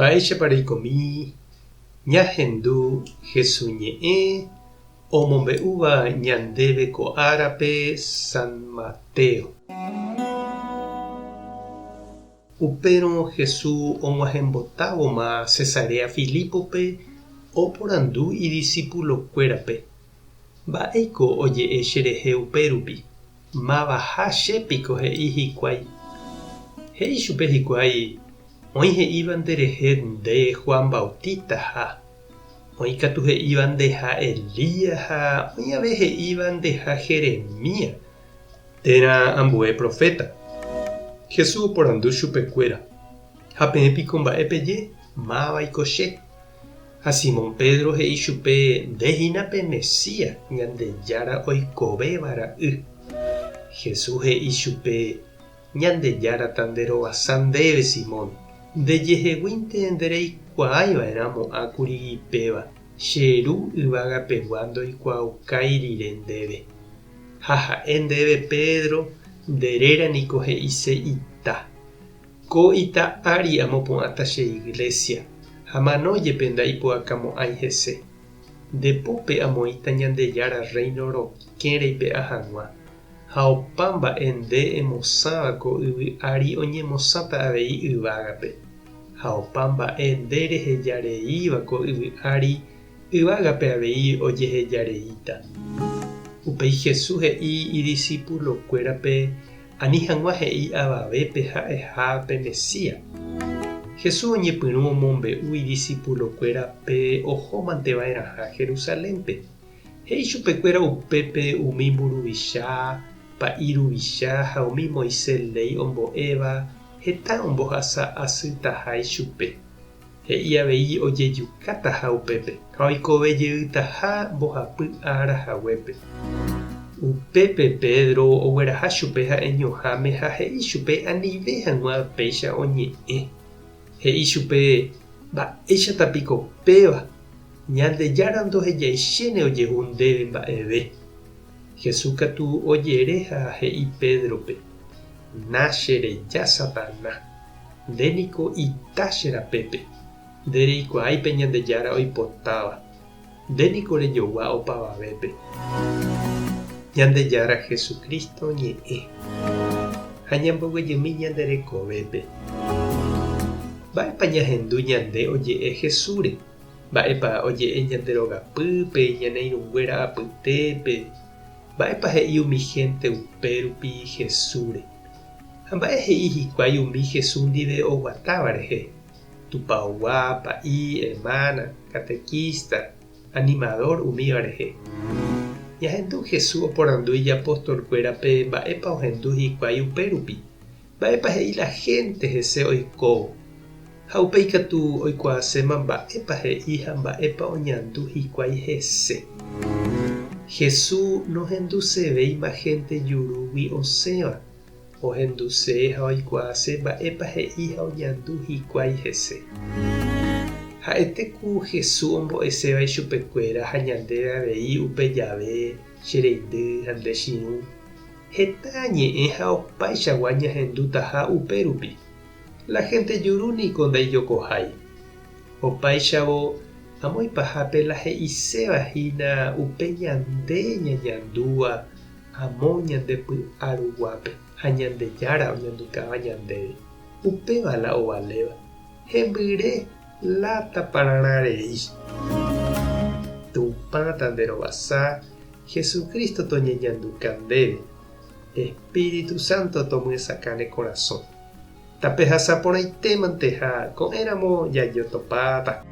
Mba'éichapareikomi ñahendu Jesús ñe'ẽ omombe'úva ñandéve ko árape San Mateo. Upérõ Jesús og̃uahẽmbotávoma Cesarea Filipope oporandu idiscipulokuérape. Mba'éiko oje'e cherehe upérupi. Mavaha chépiko he'i hikuái. He'i chupe hikuái oĩ he'íva nderehe nde Juan Bautista ha oĩkatu he'íva ndeha Elías ha oĩ ave he'íva ndeha Jeremías térã ambue profeta. Jesús oporandu chupekuéra: ha peẽpiko mba'e peje? Mavaiko che. Ha Simón Pedro he'i chupe: ndehínape Mesías, Ñandejára oikovévara y. Jesús he'i chupe: ñandejárata nderovasa ndéve Simón, ndejeheguínte ndereikuaáiva'erãmo'ãkuri ipéva, che ru yvagapegua ndoikuaukái rire ndéve. Ha ha'e ndéve Pedro nderérãniko he'i che ita. Ko ita ári amopu'ãta che iglesia, ha manójepe ndaipu'akamo'ãi hese. Ndepópe amoĩta Ñandejára reino rokẽreipe ahag̃ua. Ha opa mba'e nde emosãvako yvy ári oñemosãta avei yvágape. Ha opa mba'e nde rehejareívako yvy ári yvágape avei ojehejareíta. Upéi Jesús he'i idiscipulokuérape ani hag̃ua he'i avavépe ha'ehápe Mesías. Jesús oñepyrũ omombe'u idiscipulokuérape ohómanteva'erãha Jerusalénpe. He'i chupekuéra upépe umi mburuvicha, pa'iruvicha ha umi Moisés ley ombo'éva heta ombohasa asytahái chupe. He'i avei ojejukátaha upépe ha oikovejeýtaha mbohapy árahaguépe. Upépe Pedro ogueraha chupe ha eñoháme ha he'i chupe anive hag̃ua péicha oñe'ẽ. He'i chupe: mba'éichatapiko péva, Ñandejára ndohejaiséne ojehu ndéve mba'eve. Jesús katu ojere ha he'i Pedrope: na chereja Satanás, ndéniko ita cherapépe, ndereikuaáipe Ñandejára oipotáva, ndéniko rejogua opavavépe. Ñandejára Jesucristo ñe'ẽ ha ñamboguejymi ñanderekovépe. Mba'épa ñahendu ñande oje'e Jesúre, mba'épa oje'e ñanderogapýpe, ñaneirũnguéra apytépe, mba'épa he'i umi hénte upérupi Jesúre. Ha mba'e he'i hikuái umi Jesús ndive oguatáva rehe: tupãogua, pa'i, hermana, catequista, animador umíva rehe. Ñahendu Jesús oporandu ijapostolkuérape mba'épa ohendu hikuái upérupi, mba'épa he'i la gente hese oikóvo. Ha upéi katu oikuaaséma mba'épa he'i ha mba'épa oñandu hikuái hese. Jesús nohendusevéima gente jurúgui osẽva, ohenduse ha oikuaase mba'épa he'i ha oñandu hikuái hese. Ha'etéku Jesús ombo'esevai chupekuéra ha ñandéve avei upe jave, chereindy ha ndechirũ. Heta ñe'ẽ ha opaichagua ñahendutaha upérupi. La gente jurúniko ndaijokohái. Opaichavo amoipahápe la he'isevahína upe ñande ñañandúva amo ñandepy'aruguápe ha Ñandejára oñandukáva ñandéve. Upévala ovaléva. Hembyre latapararãrei. Tupãta nderovasa Jesucristo toñeñanduka ndéve. Espíritu Santo tomy'esakãne corazón. Tape hasaporãitémante ha ko'ẽramo jajotopáta.